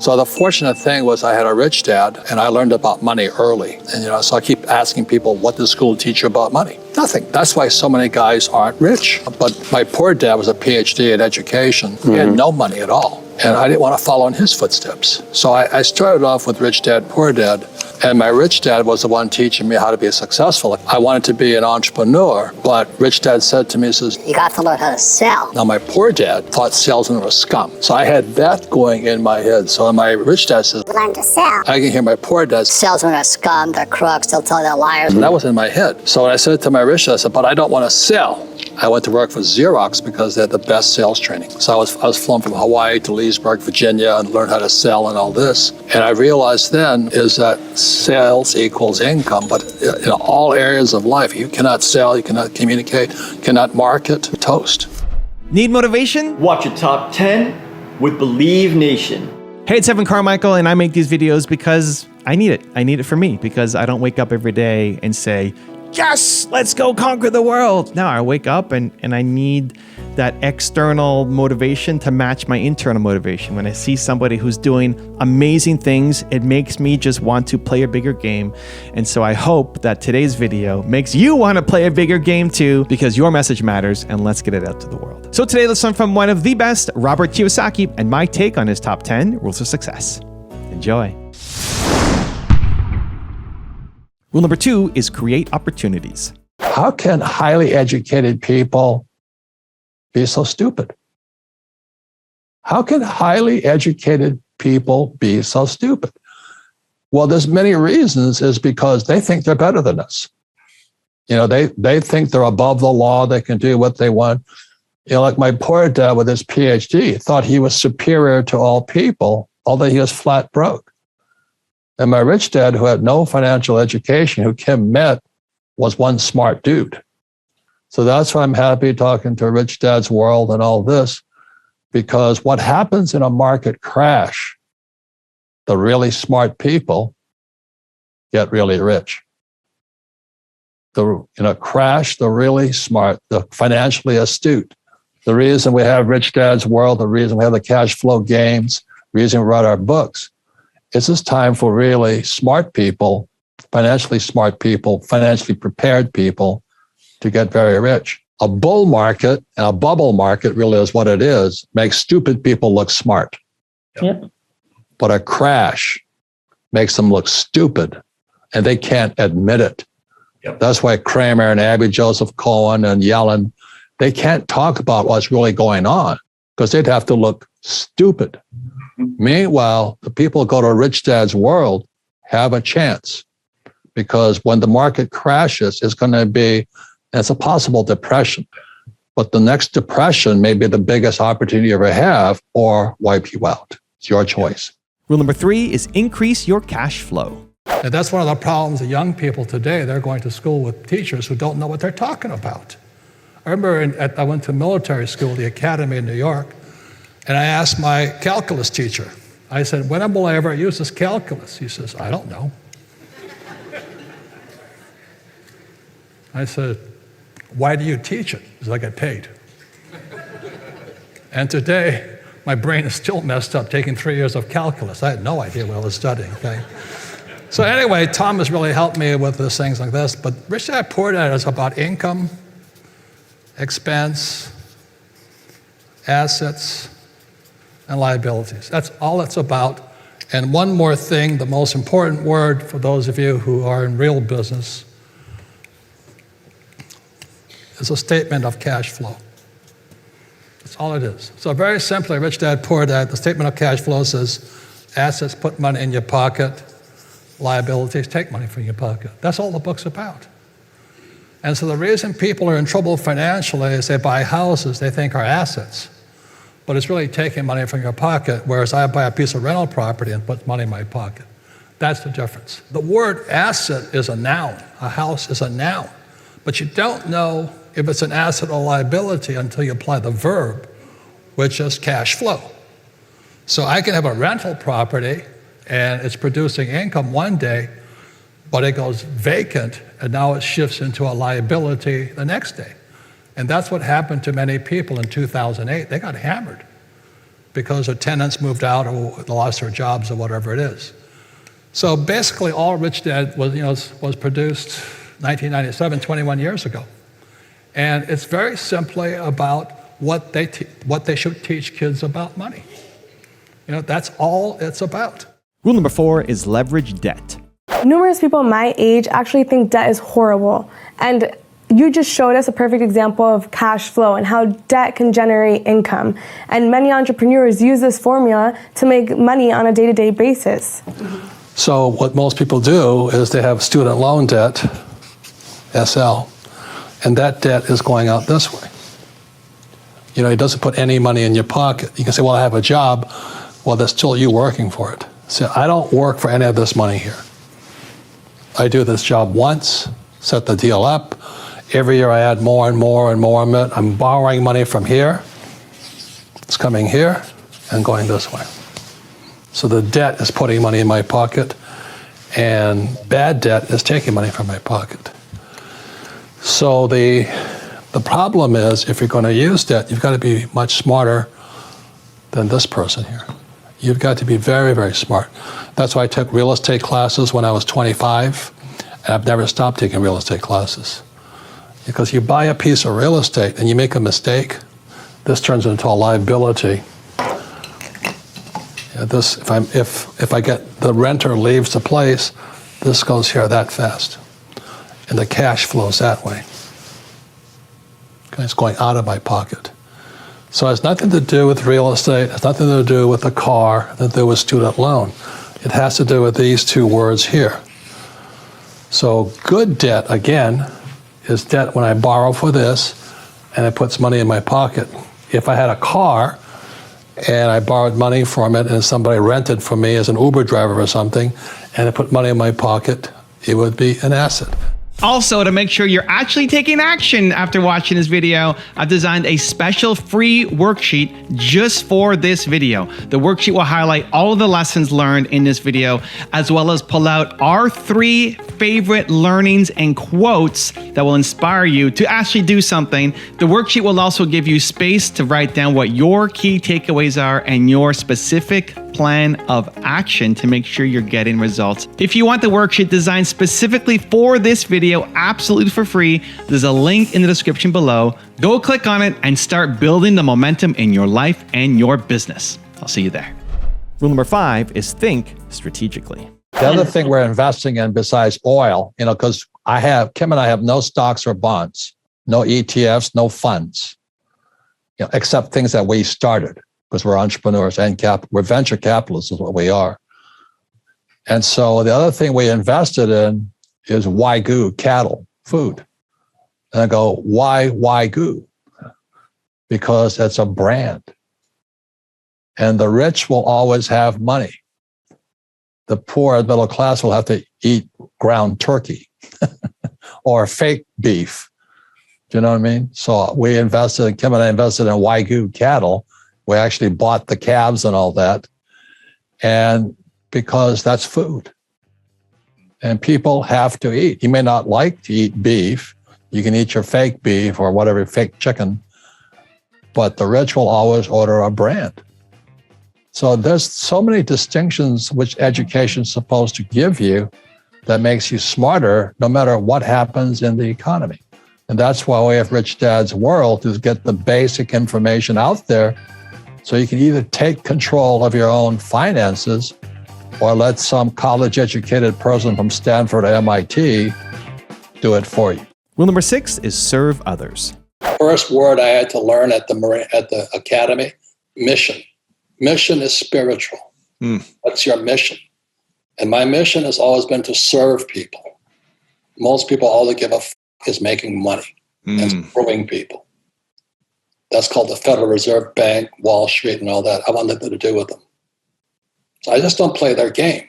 So the fortunate thing was I had a rich dad, and I learned about money early. And so I keep asking people, what does school teach you about money? Nothing. That's why so many guys aren't rich. But my poor dad was a PhD in education. He had no money at all. And I didn't want to follow in his footsteps. So I started off with rich dad, poor dad. And my rich dad was the one teaching me how to be successful. I wanted to be an entrepreneur, but rich dad said to me, he says, you got to learn how to sell. Now my poor dad thought salesmen were scum. So I had that going in my head. So my rich dad says, learn to sell. I can hear my poor dad, salesmen are scum, they're crooks, they'll tell you they're liars. And that was in my head. So when I said to my rich dad, I said, but I don't want to sell. I went to work for Xerox because they had the best sales training. So I was flown from Hawaii to Leesburg, Virginia, and learned how to sell and all this. And I realized then is that sales equals income, but in all areas of life, you cannot sell, you cannot communicate, cannot market, toast. Need motivation? Watch a top 10 with Believe Nation. Hey, it's Evan Carmichael, and I make these videos because I need it. I need it for me because I don't wake up every day and say, yes, let's go conquer the world. No, I wake up and I need that external motivation to match my internal motivation. When I see somebody who's doing amazing things, it makes me just want to play a bigger game. And so I hope that today's video makes you want to play a bigger game too, because your message matters, and let's get it out to the world. So today, let's learn from one of the best, Robert Kiyosaki, and my take on his top 10 rules of success. Enjoy. Rule number 2 is create opportunities. How can highly educated people be so stupid? How can highly educated people be so stupid? Well, there's many reasons. Is because they think they're better than us. They think they're above the law. They can do what they want. Like my poor dad with his PhD thought he was superior to all people, although he was flat broke. And my rich dad, who had no financial education, who Kim met, was one smart dude. So that's why I'm happy talking to Rich Dad's World and all this, because what happens in a market crash, the really smart people get really rich. In a crash, the really smart, the financially astute. The reason we have Rich Dad's World, the reason we have the cash flow games, the reason we write our books, it's this time for really smart people, financially prepared people to get very rich. A bull market and a bubble market really is what it is, makes stupid people look smart. Yep. But a crash makes them look stupid, and they can't admit it. Yep. That's why Kramer and Abby Joseph Cohen and Yellen, they can't talk about what's really going on because they'd have to look stupid. Meanwhile, the people who go to Rich Dad's World have a chance, because when the market crashes, it's going to be, it's a possible depression. But the next depression may be the biggest opportunity you ever have or wipe you out. It's your choice. Rule number 3 is increase your cash flow. And that's one of the problems of young people today. They're going to school with teachers who don't know what they're talking about. I remember I went to military school, the academy in New York, and I asked my calculus teacher, I said, when will I ever use this calculus? He says, I don't know. I said, why do you teach it? Because I get paid. And today, my brain is still messed up, taking 3 years of calculus. I had no idea what I was studying, okay? So anyway, Tom has really helped me with these things like this, but Rich Dad, Poor Dad is about income, expense, assets, and liabilities. That's all it's about. And one more thing, the most important word for those of you who are in real business is a statement of cash flow. That's all it is. So very simply, Rich Dad, Poor Dad, the statement of cash flow says, assets put money in your pocket, liabilities take money from your pocket. That's all the book's about. And so the reason people are in trouble financially is they buy houses they think are assets, but it's really taking money from your pocket, whereas I buy a piece of rental property and put money in my pocket. That's the difference. The word asset is a noun. A house is a noun. But you don't know if it's an asset or liability until you apply the verb, which is cash flow. So I can have a rental property and it's producing income one day, but it goes vacant and now it shifts into a liability the next day. And that's what happened to many people in 2008. They got hammered because their tenants moved out or they lost their jobs or whatever it is. So basically, all Rich Dad was produced 1997, 21 years ago. And it's very simply about what they should teach kids about money. That's all it's about. Rule number 4 is leverage debt. Numerous people my age actually think debt is horrible. And you just showed us a perfect example of cash flow and how debt can generate income. And many entrepreneurs use this formula to make money on a day-to-day basis. So what most people do is they have student loan debt, SL, and that debt is going out this way. It doesn't put any money in your pocket. You can say, well, I have a job. Well, that's still you working for it. So I don't work for any of this money here. I do this job once, set the deal up. Every year I add more and more and more of it. I'm borrowing money from here. It's coming here and going this way. So the debt is putting money in my pocket, and bad debt is taking money from my pocket. So the problem is, if you're going to use debt, you've got to be much smarter than this person here. You've got to be very, very smart. That's why I took real estate classes when I was 25, and I've never stopped taking real estate classes. Because you buy a piece of real estate and you make a mistake, this turns into a liability. If I get the renter leaves the place, this goes here that fast, and the cash flows that way. Okay, it's going out of my pocket. So it has nothing to do with real estate. It has nothing to do with a car. Nothing to do with student loan. It has to do with these two words here. So good debt, again, is debt when I borrow for this and it puts money in my pocket. If I had a car and I borrowed money from it and somebody rented for me as an Uber driver or something and it put money in my pocket, it would be an asset. Also, to make sure you're actually taking action after watching this video, I've designed a special free worksheet just for this video. The worksheet will highlight all of the lessons learned in this video, as well as pull out our 3 favorite learnings and quotes that will inspire you to actually do something. The worksheet will also give you space to write down what your key takeaways are and your specific plan of action to make sure you're getting results. If you want the worksheet designed specifically for this video, absolutely for free, there's a link in the description below. Go click on it and start building the momentum in your life and your business. I'll see you there. Rule number 5 is think strategically. The other thing we're investing in besides oil, because Kim and I have no stocks or bonds, no ETFs, no funds, except things that we started, because we're entrepreneurs and we're venture capitalists is what we are. And so the other thing we invested in is Wagyu cattle food. And I go, why Wagyu? Because it's a brand. And the rich will always have money. The poor and middle class will have to eat ground turkey or fake beef. Do you know what I mean? So Kim and I invested in Wagyu cattle. We actually bought the calves and all that. And because that's food. And people have to eat. You may not like to eat beef. You can eat your fake beef or whatever, fake chicken. But the rich will always order a brand. So there's so many distinctions which education is supposed to give you that makes you smarter no matter what happens in the economy. And that's why we have Rich Dad's World, to get the basic information out there so you can either take control of your own finances or let some college-educated person from Stanford or MIT do it for you. Rule number 6 is serve others. First word I had to learn at the academy, mission. Mission is spiritual. What's your mission? And my mission has always been to serve people. Most people, all they give a f is making money and screwing people. That's called the Federal Reserve Bank, Wall Street, and all that. I want nothing to do with them. So I just don't play their game.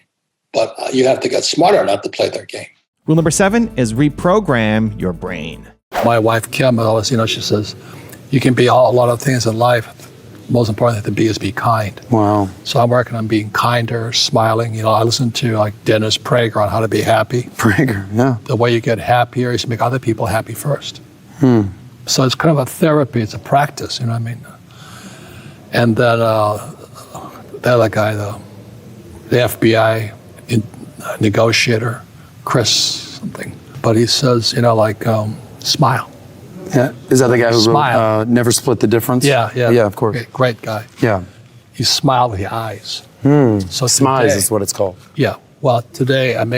But you have to get smarter not to play their game. Rule number 7 is reprogram your brain. My wife, Kim, always, she says, you can be a lot of things in life. The most important thing to be is be kind. Wow. So I'm working on being kinder, smiling. I listen to Dennis Prager on how to be happy. Prager, yeah. The way you get happier is to make other people happy first. So it's kind of a therapy. It's a practice, you know what I mean? And then the other guy, the FBI negotiator, Chris something. But he says, smile. Yeah. Is that the guy who Smile. wrote Never Split the Difference? Yeah. Yeah, of course. Great guy. Yeah. He smiled with the eyes. So Smize today, is what it's called. Yeah. Well, today I'm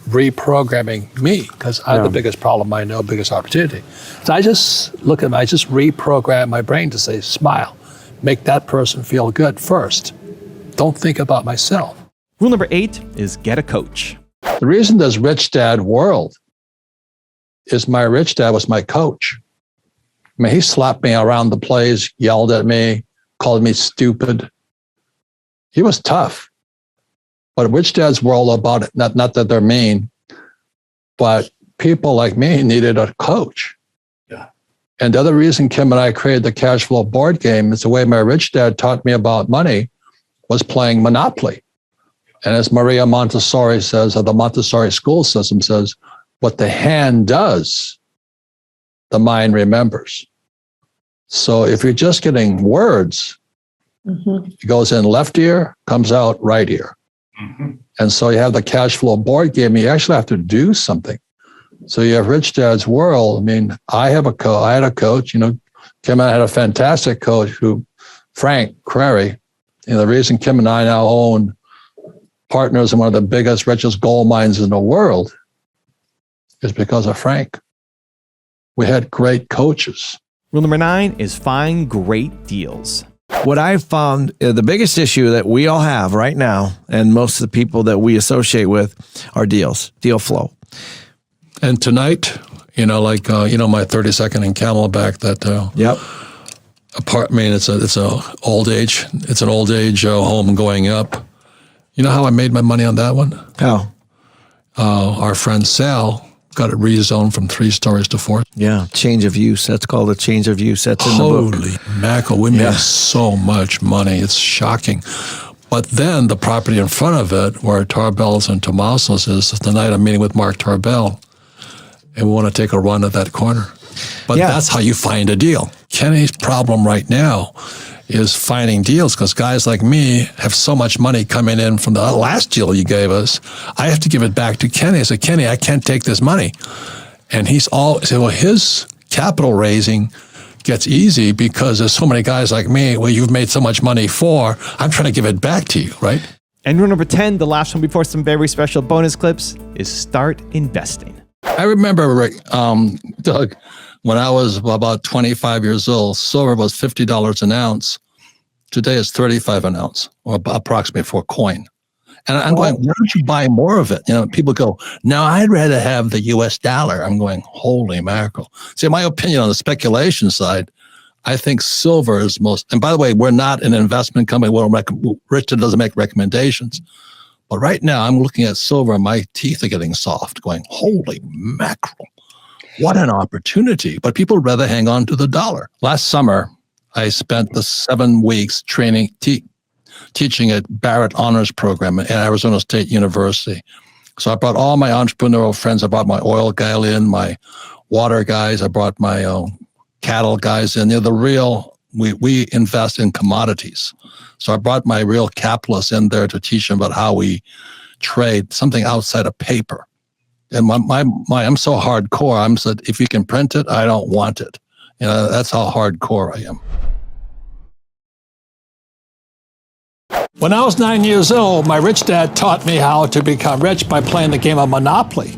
reprogramming me because I have the biggest problem I know, biggest opportunity. So I just reprogram my brain to say, smile, make that person feel good first. Don't think about myself. Rule number 8 is get a coach. The reason there's Rich Dad World is my rich dad was my coach. I mean, he slapped me around the place, yelled at me, called me stupid. He was tough. But Rich Dad's World about it, not that they're mean, but people like me needed a coach. Yeah. And the other reason Kim and I created the cash flow board game is the way my rich dad taught me about money was playing Monopoly. And as Maria Montessori says, or the Montessori school system says, what the hand does, the mind remembers. So if you're just getting words, it goes in left ear, comes out right ear. And so you have the cash flow board game, you actually have to do something. So you have Rich Dad's World. I mean, I had a coach, Kim and I had a fantastic coach Frank Crary. The reason Kim and I now own partners in one of the biggest, richest gold mines in the world is because of Frank. We had great coaches. Rule number 9 is find great deals. What I've found, the biggest issue that we all have right now, and most of the people that we associate with, are deal flow. And tonight, my 32nd in Camelback, that Yep. apartment, it's an old age home going up. You know how I made my money on that one? How? Our friend Sal got it rezoned from 3 stories to 4. Yeah, change of use. That's called a change of use. That's in the book. Holy mackerel, we made so much money. It's shocking. But then the property in front of it, where Tarbell's and Tomaso's is, tonight I'm meeting with Mark Tarbell, and we want to take a run at that corner. But that's how you find a deal. Kenny's problem right now is finding deals because guys like me have so much money coming in from the last deal you gave us. I have to give it back to Kenny. I said, Kenny, I can't take this money. And his capital raising gets easy because there's so many guys like me, you've made so much money for, I'm trying to give it back to you, right? And rule number 10, the last one before some very special bonus clips, is start investing. I remember, Doug, when I was about 25 years old, silver was $50 an ounce. Today it's $35 an ounce, or approximately for a coin. And I'm going, why don't you buy more of it? People go, no, I'd rather have the US dollar. I'm going, holy mackerel. See, my opinion on the speculation side, I think silver is most, and by the way, we're not an investment company. Richard doesn't make recommendations. But right now I'm looking at silver and my teeth are getting soft, going, holy mackerel. What an opportunity. But people rather hang on to the dollar. Last summer, I spent the 7 weeks training, teaching at Barrett Honors Program at Arizona State University. So I brought all my entrepreneurial friends. I brought my oil guy in, my water guys. I brought my cattle guys in. We invest in commodities. So I brought my real capitalists in there to teach them about how we trade something outside of paper. And I'm so hardcore. I'm said, if you can print it, I don't want it. That's how hardcore I am. When I was 9 years old, my rich dad taught me how to become rich by playing the game of Monopoly.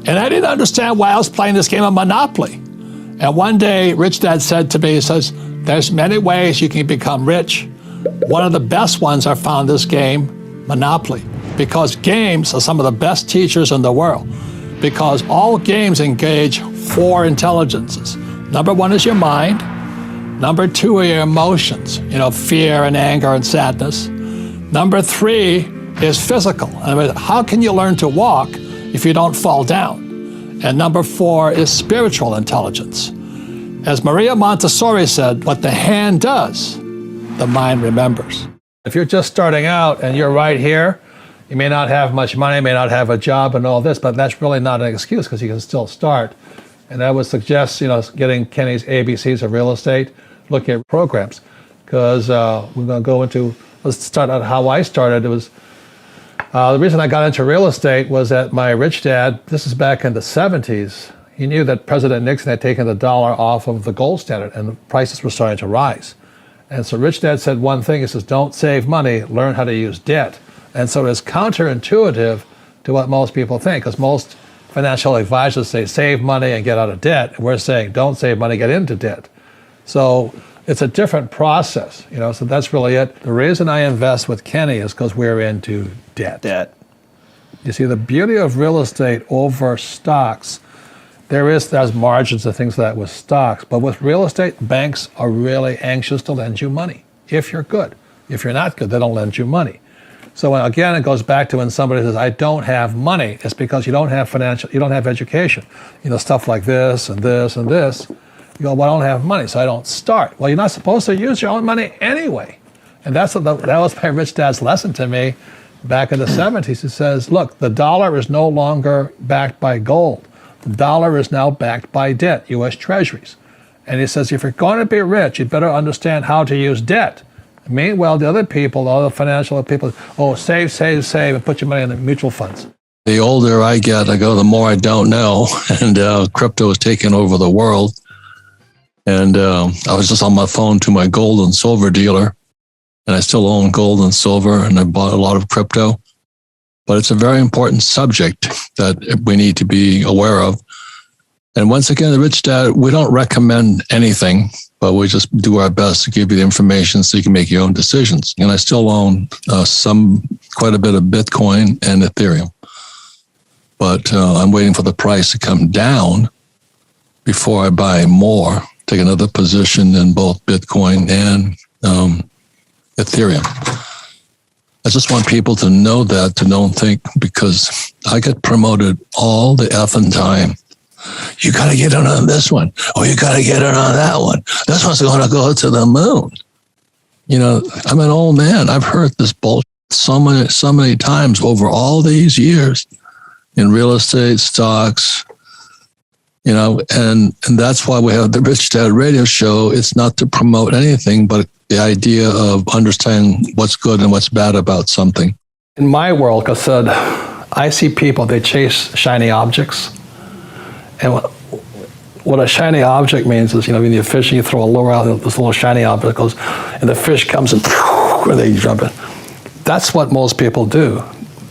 And I didn't understand why I was playing this game of Monopoly. And one day, Rich Dad said to me, he says, there's many ways you can become rich. One of the best ones are found in this game, Monopoly, because games are some of the best teachers in the world, because all games engage 4 intelligences. Number 1 is your mind. Number 2 are your emotions, fear and anger and sadness. Number 3 is physical. How can you learn to walk if you don't fall down? And number 4 is spiritual intelligence. As Maria Montessori said, what the hand does, the mind remembers. If you're just starting out and you're right here, you may not have much money, may not have a job and all this, but that's really not an excuse because you can still start. And I would suggest, getting Kenny's ABCs of real estate, looking at programs, because we're going to go into, let's start out how I started. It was, the reason I got into real estate was that my rich dad, this is back in the 70s, he knew that President Nixon had taken the dollar off of the gold standard and the prices were starting to rise. And so Rich Dad said one thing, he says, don't save money, learn how to use debt. And so it's counterintuitive to what most people think, because most financial advisors say save money and get out of debt. And we're saying don't save money, get into debt. So it's a different process, you know, so that's really it. The reason I invest with Kenny is because we're into debt. You see, the beauty of real estate over stocks, there's margins and things like that with stocks, but with real estate, banks are really anxious to lend you money if you're good. If you're not good, they don't lend you money. So again, it goes back to when somebody says, I don't have money, it's because you don't have education. You know, stuff like this and this and this. You go, well, I don't have money, so I don't start. Well, you're not supposed to use your own money anyway. And that was my rich dad's lesson to me back in the 70s. He says, look, the dollar is no longer backed by gold. The dollar is now backed by debt, U.S. Treasuries. And he says, if you're going to be rich, you'd better understand how to use debt. Meanwhile, the other people, all the financial people, save, and put your money in the mutual funds. The older I get, the more I don't know. And crypto is taking over the world. And I was just on my phone to my gold and silver dealer. And I still own gold and silver, and I bought a lot of crypto. But it's a very important subject that we need to be aware of. And once again, the Rich Dad, we don't recommend anything, but we just do our best to give you the information so you can make your own decisions. And I still own quite a bit of Bitcoin and Ethereum. But I'm waiting for the price to come down before I buy more, take another position in both Bitcoin and Ethereum. I just want people to know that, to don't think, because I get promoted all the effing time. You got to get in on this one. Oh, you got to get in on that one. This one's going to go to the moon. You know, I'm an old man. I've heard this bullshit so many times over all these years in real estate, stocks, you know, and that's why we have the Rich Dad radio show. It's not to promote anything, but the idea of understanding what's good and what's bad about something. In my world, like I said, I see people, they chase shiny objects. And what a shiny object means is, you know, when you're fishing, you throw a lure out, and this little shiny object goes, and the fish comes and they jump in. That's what most people do.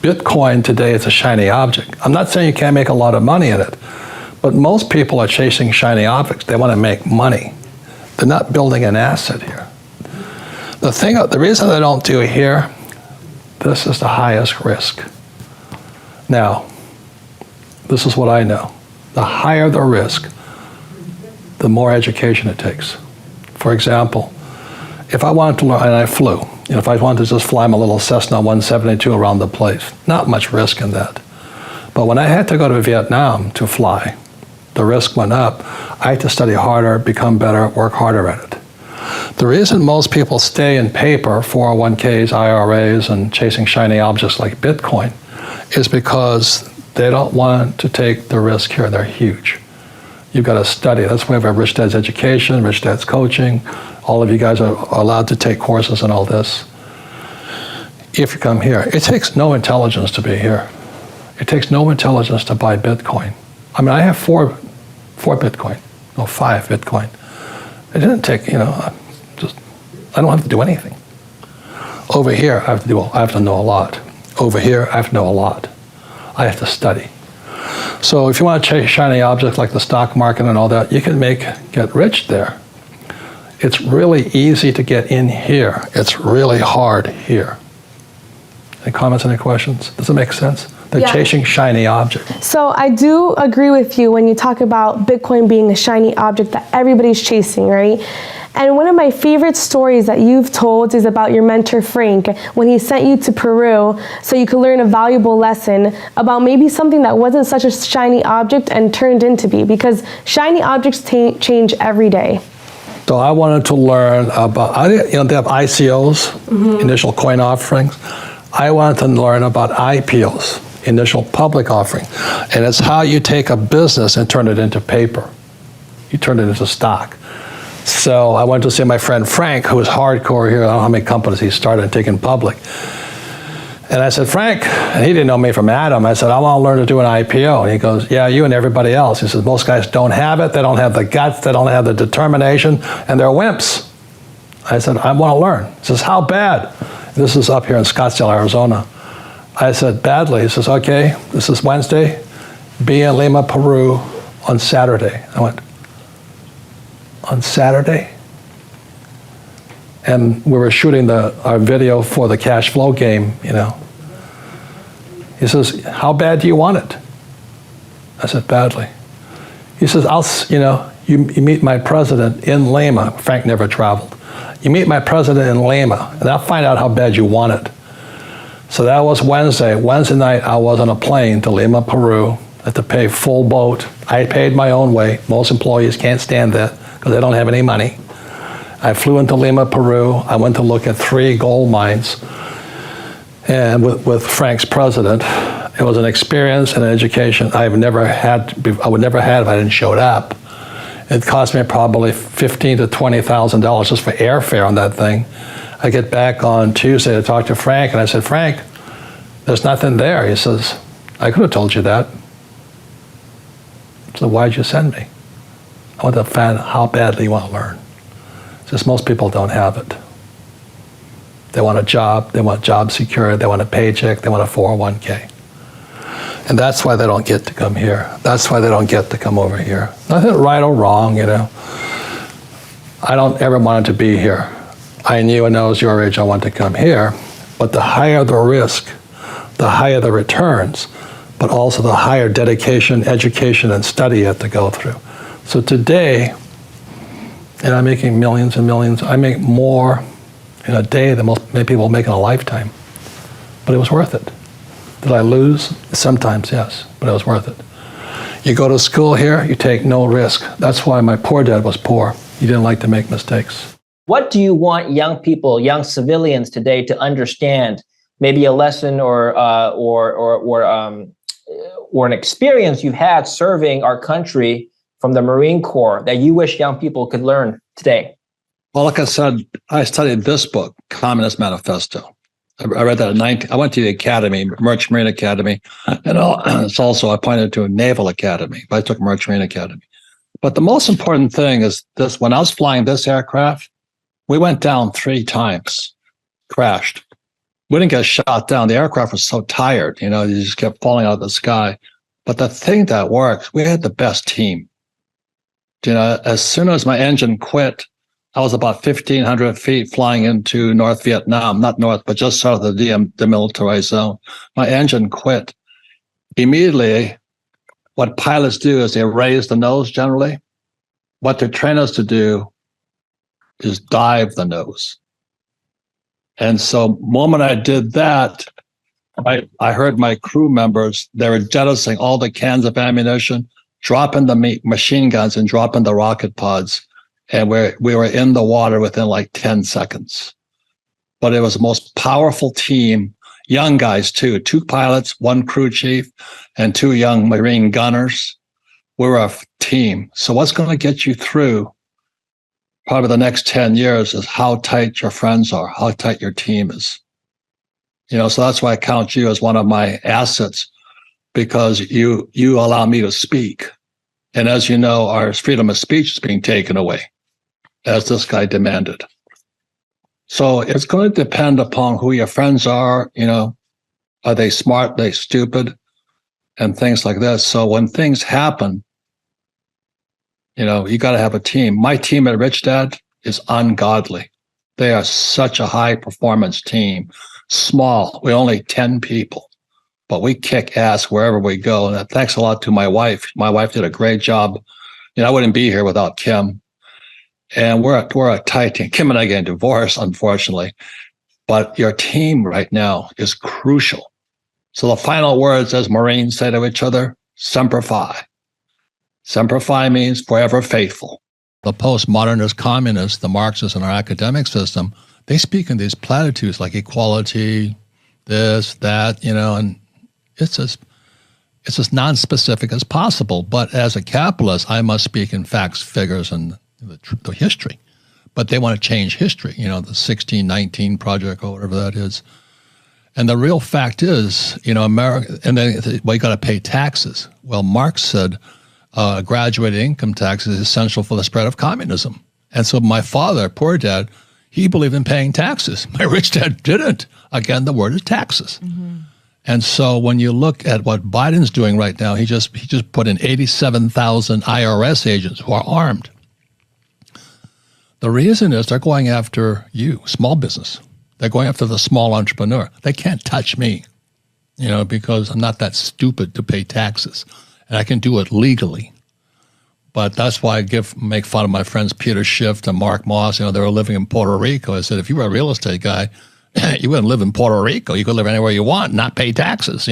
Bitcoin today is a shiny object. I'm not saying you can't make a lot of money in it, but most people are chasing shiny objects. They want to make money. They're not building an asset here. The reason they don't do it here, this is the highest risk. Now, this is what I know. The higher the risk, the more education it takes. For example, if I wanted to learn, and I flew, you know, if I wanted to just fly my little Cessna 172 around the place, not much risk in that. But when I had to go to Vietnam to fly, the risk went up. I had to study harder, become better, work harder at it. The reason most people stay in paper, 401ks, IRAs, and chasing shiny objects like Bitcoin is because they don't want to take the risk here. They're huge. You've got to study. That's why we have Rich Dad's education, Rich Dad's coaching. All of you guys are allowed to take courses and all this. If you come here, it takes no intelligence to be here. It takes no intelligence to buy Bitcoin. I mean, I have 5 Bitcoin. It didn't take, you know, I don't have to do anything. Over here, I have to know a lot. Over here, I have to know a lot. I have to study. So if you want to chase shiny objects like the stock market and all that, you can get rich there. It's really easy to get in here. It's really hard here. Any comments, any questions? Does it make sense? They're chasing shiny objects. So I do agree with you when you talk about Bitcoin being a shiny object that everybody's chasing, right? And one of my favorite stories that you've told is about your mentor, Frank, when he sent you to Peru so you could learn a valuable lesson about maybe something that wasn't such a shiny object and turned into be, because shiny objects change every day. So I wanted to learn about, they have ICOs, initial coin offerings. I wanted to learn about IPOs, initial public offering. And it's how you take a business and turn it into paper. You turn it into stock. So I went to see my friend Frank, who was hardcore here. I don't know how many companies he started and taken public. And I said, Frank, and he didn't know me from Adam. I said, I want to learn to do an IPO. And he goes, yeah, you and everybody else. He says, most guys don't have it. They don't have the guts. They don't have the determination. And they're wimps. I said, I want to learn. He says, how bad? This is up here in Scottsdale, Arizona. I said, badly. He says, okay, this is Wednesday. Be in Lima, Peru on Saturday. I went, on Saturday? And we were shooting our video for the cash flow game, you know. He says, how bad do you want it? I said, badly. He says, you meet my president in Lima. Frank never traveled. You meet my president in Lima, and I'll find out how bad you want it. So that was Wednesday. Wednesday night, I was on a plane to Lima, Peru. I had to pay full boat. I paid my own way. Most employees can't stand that because they don't have any money. I flew into Lima, Peru. I went to look at 3 gold mines, and with Frank's president. It was an experience and an education I would never had if I didn't show up. It cost me probably $15,000 to $20,000 just for airfare on that thing. I get back on Tuesday to talk to Frank, and I said, Frank, there's nothing there. He says, I could have told you that. So why'd you send me? I want to find how badly you want to learn. Just most people don't have it. They want a job, they want job security, they want a paycheck, they want a 401k. And that's why they don't get to come here. That's why they don't get to come over here. Nothing right or wrong, you know. I don't ever want to be here. I knew when I was your age I wanted to come here, but the higher the risk, the higher the returns, but also the higher dedication, education, and study you have to go through. So today, and I'm making millions and millions. I make more in a day than many people make in a lifetime. But it was worth it. Did I lose? Sometimes, yes, but it was worth it. You go to school here, you take no risk. That's why my poor dad was poor. He didn't like to make mistakes. What do you want young people, young civilians today to understand? Maybe a lesson or an experience you've had serving our country from the Marine Corps that you wish young people could learn today? Well, like I said, I studied this book, Communist Manifesto. I read that at 19. I went to the academy, Merchant Marine Academy, and it's also I pointed to a Naval Academy, but I took Merchant Marine Academy. But the most important thing is this: when I was flying this aircraft, we went down 3 times, crashed. We didn't get shot down. The aircraft was so tired, you know, you just kept falling out of the sky. But the thing that worked, we had the best team. You know, as soon as my engine quit, I was about 1,500 feet flying into North Vietnam, not north, but just south of the demilitarized zone. My engine quit. Immediately, what pilots do is they raise the nose generally. What they train us to do is dive the nose. And so the moment I did that, I heard my crew members, they were jettisoning all the cans of ammunition, dropping the machine guns and dropping the rocket pods. And we were in the water within like 10 seconds. But it was the most powerful team, young guys too, 2 pilots, 1 crew chief, and 2 young Marine gunners. We were a team. So what's going to get you through probably the next 10 years is how tight your friends are, how tight your team is. You know, so that's why I count you as one of my assets, because you allow me to speak. And as you know, our freedom of speech is being taken away, as this guy demanded. So it's going to depend upon who your friends are, you know, are they smart, are they stupid, and things like this. So when things happen, you know, you got to have a team. My team at Rich Dad is ungodly. They are such a high performance team. Small, we're only 10 people, but we kick ass wherever we go. And thanks a lot to my wife. My wife did a great job. You know, I wouldn't be here without Kim. And we're a tight team. Kim and I getting divorced, unfortunately. But your team right now is crucial. So the final words, as Marines say to each other, Semper Fi. Semper Fi means forever faithful. The postmodernist communists, the Marxists in our academic system, they speak in these platitudes like equality, this, that, you know, and it's as non-specific as possible. But as a capitalist, I must speak in facts, figures, and the history. But they want to change history, the 1619 project or whatever that is. And the real fact is, America, and then, well, you got to pay taxes. Well, Marx said graduated income tax is essential for the spread of communism. And so my father, poor dad, he believed in paying taxes. My rich dad didn't. Again, the word is taxes. Mm-hmm. And so when you look at what Biden's doing right now, he just put in 87,000 IRS agents who are armed. The reason is they're going after you, small business. They're going after the small entrepreneur. They can't touch me, because I'm not that stupid to pay taxes, and I can do it legally. But that's why I make fun of my friends Peter Schiff and Mark Moss. They were living in Puerto Rico. I said, if you were a real estate guy, you wouldn't live in Puerto Rico. You could live anywhere you want, not pay taxes.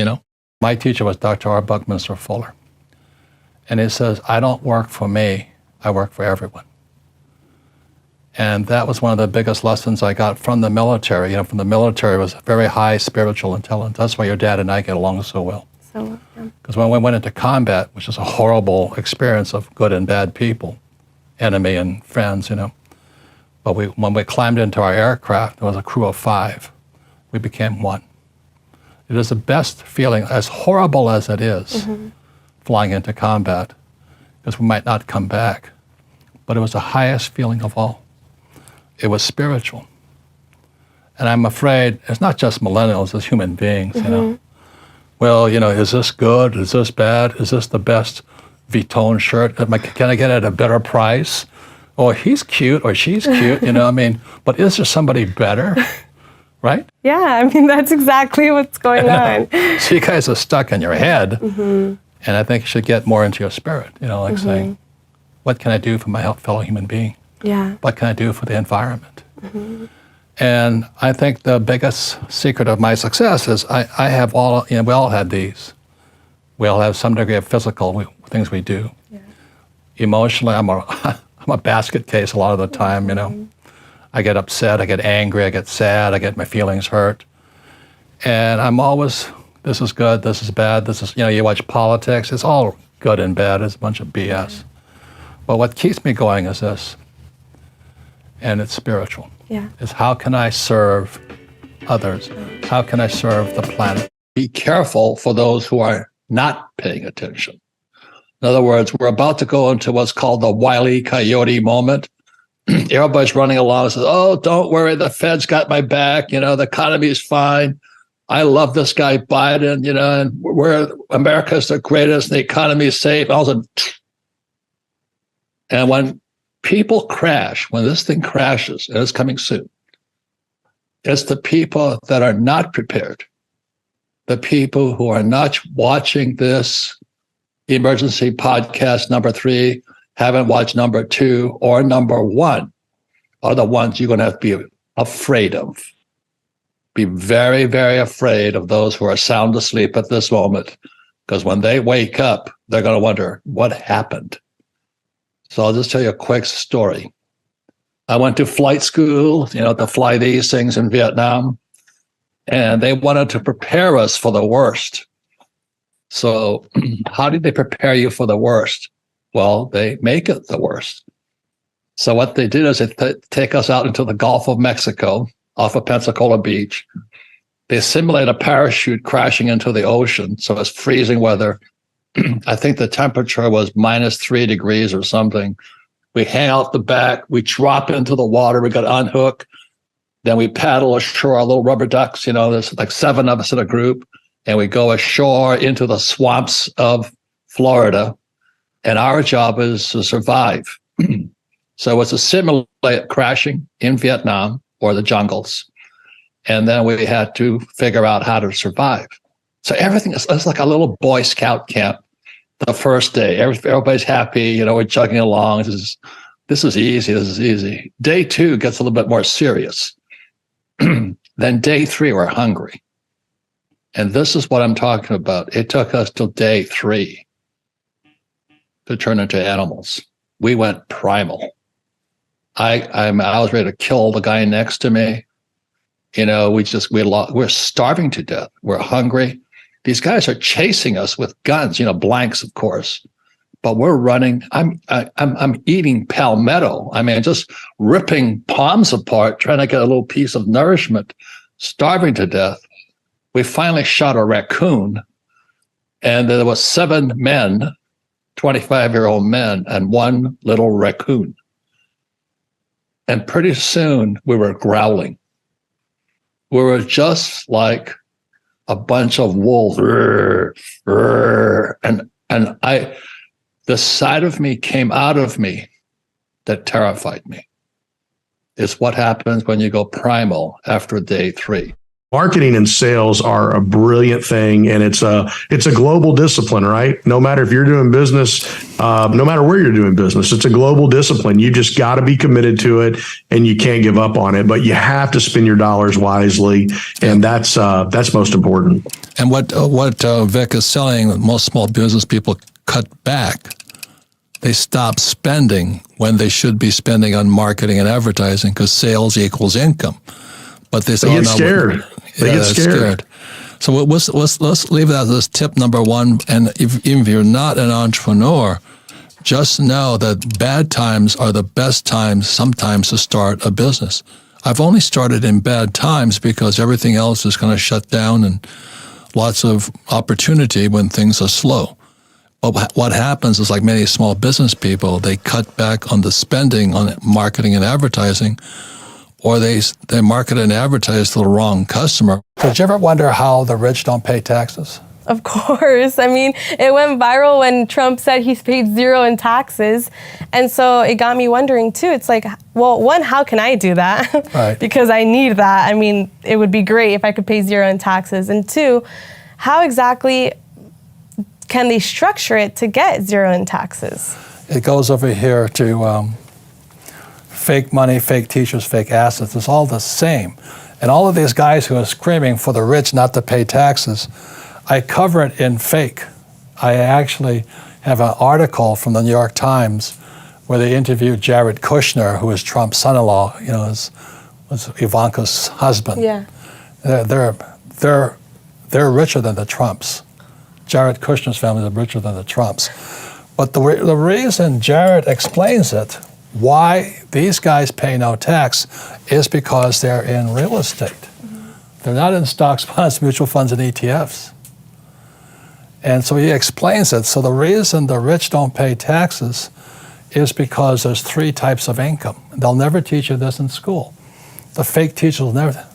My teacher was Dr. R. Buckminster Fuller, and he says, "I don't work for me. I work for everyone." And that was one of the biggest lessons I got from the military. From the military was very high spiritual intelligence. That's why your dad and I get along so well. Because when we went into combat, which is a horrible experience of good and bad people, enemy and friends, but when we climbed into our aircraft, there was a crew of 5. We became one. It is the best feeling, as horrible as it is, flying into combat, because we might not come back. But it was the highest feeling of all. It was spiritual. And I'm afraid it's not just millennials, it's human beings, Well, is this good? Is this bad? Is this the best Vuitton shirt? Can I get it at a better price? Or he's cute or she's cute, but is there somebody better? Right? Yeah, that's exactly what's going on. So you guys are stuck in your head. And I think you should get more into your spirit, saying, what can I do for my fellow human being? Yeah. What can I do for the environment? And I think the biggest secret of my success is I have we all have these. We all have some degree of physical things we do. Yeah. Emotionally, I'm a basket case a lot of the time, I get upset, I get angry, I get sad, I get my feelings hurt. And I'm always, this is good, this is bad, this is, you watch politics, it's all good and bad, it's a bunch of BS. But what keeps me going is this, and it's spiritual. Yeah. Is how can I serve others? How can I serve the planet? Be careful for those who are not paying attention. In other words, we're about to go into what's called the Wile E. Coyote moment. Everybody's running along and says, oh, don't worry, the Fed's got my back, the economy's fine. I love this guy Biden, and America's the greatest and the economy's safe. And when people crash, when this thing crashes, and it's coming soon, it's the people that are not prepared, the people who are not watching this emergency podcast number 3, haven't watched number 2 or number 1, are the ones you're going to have to be afraid of. Be very, very afraid of those who are sound asleep at this moment, because when they wake up, they're going to wonder, what happened? So I'll just tell you a quick story. I went to flight school, to fly these things in Vietnam, and they wanted to prepare us for the worst. So how did they prepare you for the worst? Well, they make it the worst. So what they did is they take us out into the Gulf of Mexico off of Pensacola Beach. They simulate a parachute crashing into the ocean. So it's freezing weather. I think the temperature was -3 degrees or something. We hang out the back, we drop into the water, we got to unhook. Then we paddle ashore, our little rubber ducks, there's like 7 of us in a group, and we go ashore into the swamps of Florida. And our job is to survive. So it's a simulate crashing in Vietnam or the jungles. And then we had to figure out how to survive. So everything is, it's like a little Boy Scout camp. The first day, everybody's happy, we're chugging along. This is easy. Day 2 gets a little bit more serious. Then day 3, we're hungry. And this is what I'm talking about. It took us till day 3 to turn into animals. We went primal. I was ready to kill the guy next to me. We're starving to death. We're hungry. These guys are chasing us with guns, blanks, of course. but we're running. I'm eating palmetto. I mean, just ripping palms apart, trying to get a little piece of nourishment, starving to death. We finally shot a raccoon, and there were 7 men, 25-year-old men, and 1 little raccoon. And pretty soon we were growling. We were just like a bunch of wolves. And the side of me came out of me that terrified me. It's what happens when you go primal after day 3. Marketing and sales are a brilliant thing, and it's a global discipline, right? No matter if you're doing business, no matter where you're doing business, it's a global discipline. You just got to be committed to it, and you can't give up on it. But you have to spend your dollars wisely, and that's most important. And what Vic is saying, most small business people cut back. They stop spending when they should be spending on marketing and advertising because sales equals income. But they get scared. They get scared. So let's leave that as tip number 1. And even if you're not an entrepreneur, just know that bad times are the best times sometimes to start a business. I've only started in bad times because everything else is going to shut down and lots of opportunity when things are slow. But what happens is, like many small business people, they cut back on the spending on marketing and advertising, or they market and advertise to the wrong customer. Did you ever wonder how the rich don't pay taxes? Of course. I mean, it went viral when Trump said he's paid 0 in taxes. And so it got me wondering too. It's like, well, 1, how can I do that? Right. Because I need that. I mean, it would be great if I could pay 0 in taxes. And 2, how exactly can they structure it to get 0 in taxes? It goes over here to fake money, fake teachers, fake assets. It's all the same. And all of these guys who are screaming for the rich not to pay taxes, I cover it in fake. I actually have an article from the New York Times where they interviewed Jared Kushner, who is Trump's son-in-law, was Ivanka's husband. Yeah. They're richer than the Trumps. Jared Kushner's family is richer than the Trumps. But the reason Jared explains it, why these guys pay no tax, is because they're in real estate. Mm-hmm. They're not in stocks, bonds, mutual funds, and ETFs. And so he explains it. So the reason the rich don't pay taxes is because there's 3 types of income. They'll never teach you this in school. The fake teachers will never.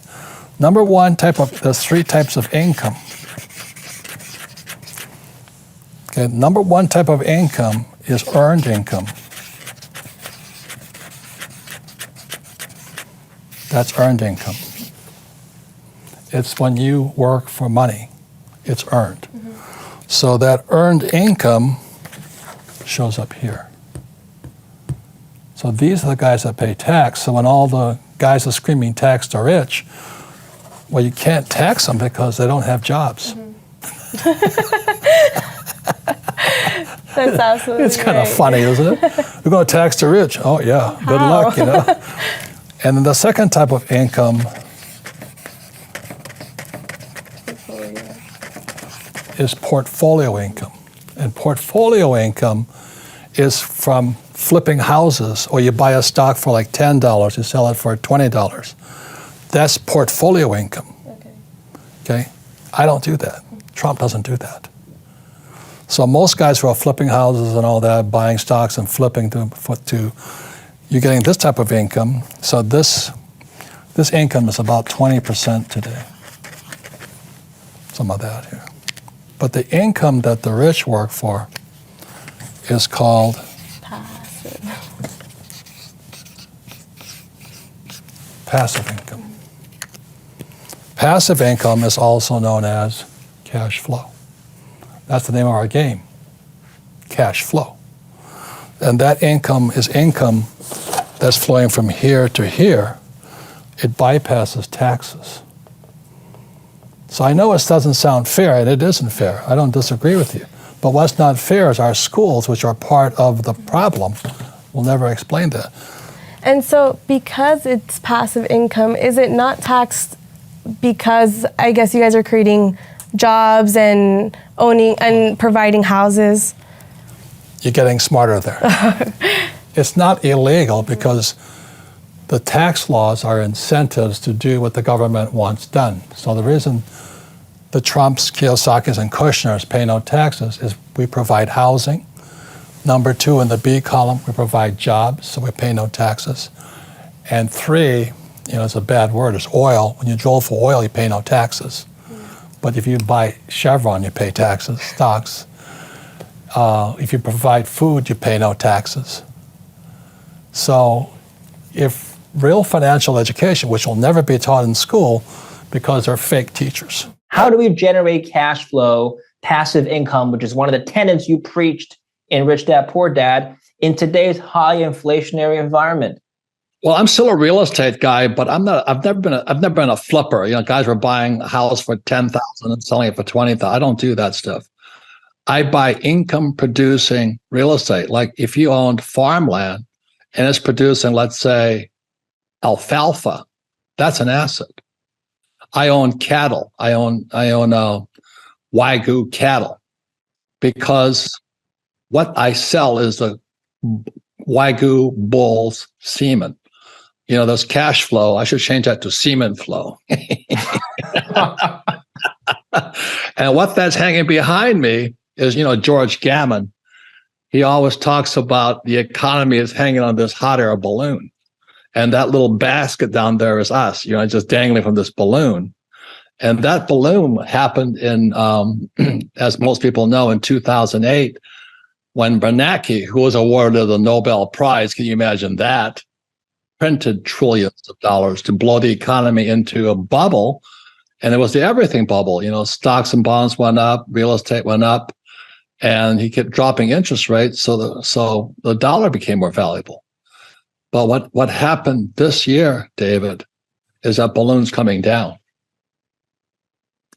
Number 1 there's 3 types of income. Okay, number 1 type of income is earned income. That's earned income. It's when you work for money. It's earned. Mm-hmm. So that earned income shows up here. So these are the guys that pay tax. So when all the guys are screaming tax the rich, well, you can't tax them because they don't have jobs. Mm-hmm. That's absolutely It's kind of right. funny, isn't it? We're going to tax the rich. Oh, yeah. Good luck, And then the second type of income is portfolio income. And portfolio income is from flipping houses, or you buy a stock for like $10, you sell it for $20. That's portfolio income. Okay? I don't do that. Trump doesn't do that. So most guys who are flipping houses and all that, buying stocks and flipping to you're getting this type of income. So this income is about 20% today. Some of that here. But the income that the rich work for is called passive income. Passive income is also known as cash flow. That's the name of our game, cash flow. And that income is income that's flowing from here to here. It bypasses taxes. So I know it doesn't sound fair, and it isn't fair. I don't disagree with you. But what's not fair is our schools, which are part of the problem, will never explain that. And so because it's passive income, is it not taxed because I guess you guys are creating jobs and owning and providing houses? You're getting smarter there. It's not illegal because the tax laws are incentives to do what the government wants done. So the reason the Trumps, KIYOSAKI'S, and Kushners pay no taxes is we provide housing. Number 2, in the B column, we provide jobs, so we pay no taxes. And 3, it's a bad word, it's oil. When you drill for oil, you pay no taxes. But if you buy Chevron, you pay taxes, stocks. If you provide food, you pay no taxes. So if real financial education, which will never be taught in school because they're fake teachers. How do we generate cash flow, passive income, which is one of the tenets you preached in Rich Dad, Poor Dad, in today's high inflationary environment? Well, I'm still a real estate guy, but I've never been a flipper. Guys were buying a house for $10,000 and selling it for $20,000. I don't do that stuff. I buy income producing real estate. Like if you owned farmland and it's producing, let's say, alfalfa, that's an asset. I own cattle. I own Wagyu cattle because what I sell is the Wagyu bull's semen. There's cash flow. I should change that to semen flow. And what that's hanging behind me is, George Gammon. He always talks about the economy is hanging on this hot air balloon. And that little basket down there is us, just dangling from this balloon. And that balloon happened in, as most people know, in 2008, when Bernanke, who was awarded the Nobel Prize, can you imagine that, printed trillions of dollars to blow the economy into a bubble. And it was the everything bubble. Stocks and bonds went up, real estate went up, and he kept dropping interest rates. So the dollar became more valuable. But what happened this year, David, is that balloon's coming down.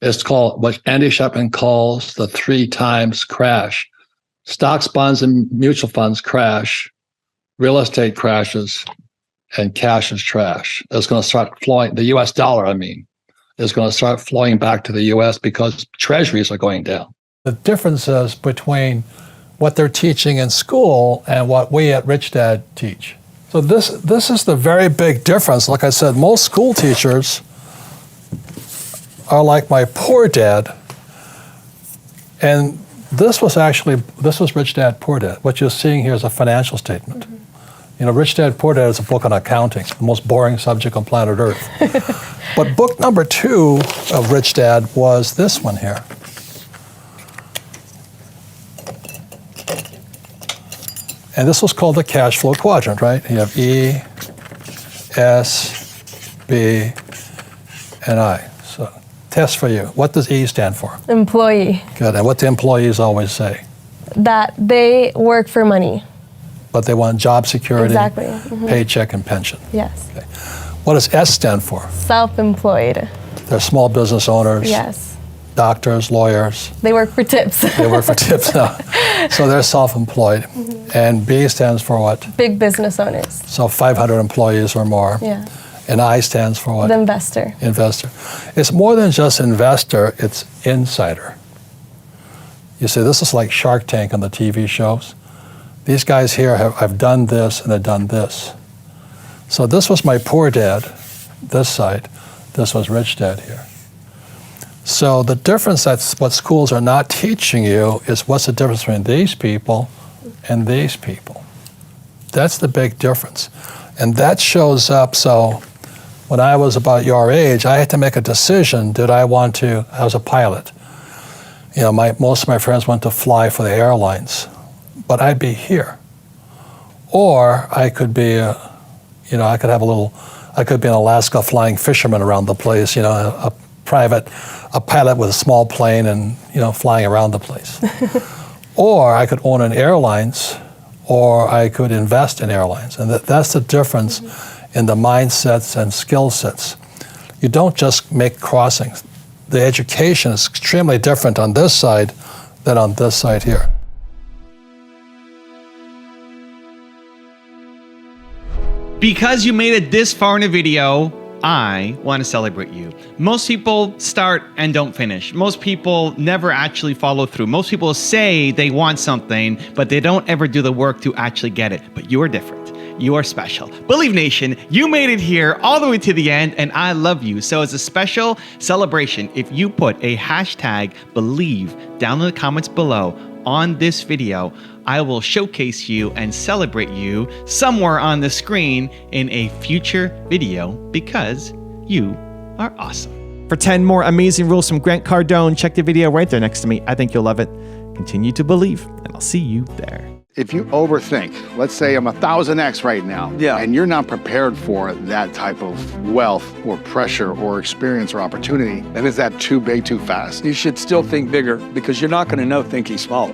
It's called what Andy Shepard calls the 3 times crash. Stocks, bonds, and mutual funds crash, real estate crashes, and cash is trash. It's going to start flowing, the US dollar, is going to start flowing back to the US because treasuries are going down. The difference is between what they're teaching in school and what we at Rich Dad teach. So this is the very big difference. Like I said, most school teachers are like my poor dad. And this was Rich Dad, Poor Dad. What you're seeing here is a financial statement. Rich Dad, Poor Dad is a book on accounting, the most boring subject on planet Earth. But book number 2 of Rich Dad was this one here. And this was called the cash flow quadrant, right? You have E, S, B, and I. So, test for you. What does E stand for? Employee. Good. And what do employees always say? That they work for money. But they want job security, Exactly. paycheck, and pension. Yes. Okay. What does S stand for? Self-employed. They're small business owners. Yes. Doctors, lawyers. They work for tips. They work for tips now. So they're self-employed. And B stands for what? Big business owners. So 500 employees or more. Yeah. And I stands for what? The investor. Investor. It's more than just investor, it's insider. You see, this is like Shark Tank on the TV shows. These guys here have done this and have done this. So this was my poor dad, this side. This was Rich Dad here. So the difference, that's what schools are not teaching you, is what's the difference between these people and these people. That's the big difference. And that shows up, so when I was about your age, I had to make a decision. I was a pilot. Most of my friends went to fly for the airlines, but I'd be here. Or I could be, I could be an Alaska flying fisherman around the place, a pilot with a small plane and, flying around the place. Or I could own an airlines, or I could invest in airlines. And that's the difference in the mindsets and skill sets. You don't just make crossings. The education is extremely different on this side than on this side here. Because you made it this far in a video, I want to celebrate you. Most people start and don't finish. Most people never actually follow through. Most people say they want something, but they don't ever do the work to actually get it. But you are different. You are special. Believe Nation, you made it here all the way to the end, and I love you. So as a special celebration, if you put a hashtag believe down in the comments below on this video, I will showcase you and celebrate you somewhere on the screen in a future video because you are awesome. For 10 more amazing rules from Grant Cardone, check the video right there next to me. I think you'll love it. Continue to believe, and I'll see you there. If you overthink, let's say I'm 1000x right now, and you're not prepared for that type of wealth or pressure or experience or opportunity, then is that too big, too fast? You should still think bigger because you're not going to know thinking small.